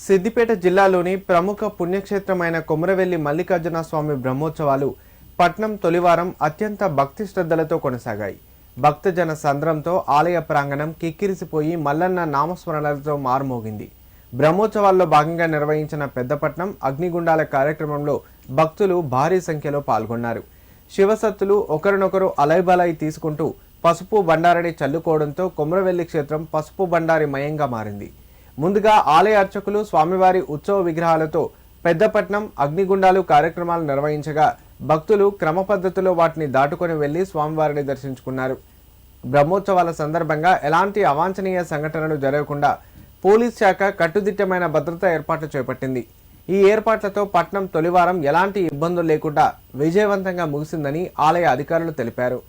సిద్దిపేట జిల్లాలోని ప్రముఖ పుణ్యక్షేత్రమైన కొమరవెల్లి మల్లికార్జున స్వామి బ్రహ్మోత్సవాలు పట్నం తొలివారం అత్యంత భక్తి శ్రద్ధలతో కొనసాగాయి. భక్తజన సంద్రంతో ఆలయ ప్రాంగణం కిక్కిరిసిపోయి మల్లన్న నామస్మరణలతో మారుమోగింది. బ్రహ్మోత్సవాల్లో భాగంగా నిర్వహించిన పెద్దపట్నం అగ్నిగుండాల కార్యక్రమంలో భక్తులు భారీ సంఖ్యలో పాల్గొన్నారు. శివసత్తులు ఒకరినొకరు అలైబలై తీసుకుంటూ పసుపు బండారిని చల్లుకోవడంతో కొమరవెల్లి క్షేత్రం పసుపు బండారి మయంగా మారింది. ముందుగా ఆలయ అర్చకులు స్వామివారి ఉత్సవ విగ్రహాలతో పెద్దపట్నం అగ్నిగుండాలు కార్యక్రమాలు నిర్వహించగా భక్తులు క్రమ పద్ధతిలో వాటిని దాటుకొని వెళ్లి స్వామివారిని దర్శించుకున్నారు. బ్రహ్మోత్సవాల సందర్భంగా ఎలాంటి అవాంఛనీయ సంఘటనలు జరగకుండా పోలీస్ శాఖ కట్టుదిట్టమైన భద్రతా ఏర్పాట్లు చేపట్టింది. ఈ ఏర్పాట్లతో పట్నం తొలివారం ఎలాంటి ఇబ్బందులు లేకుండా విజయవంతంగా ముగిసిందని ఆలయ అధికారులు తెలిపారు.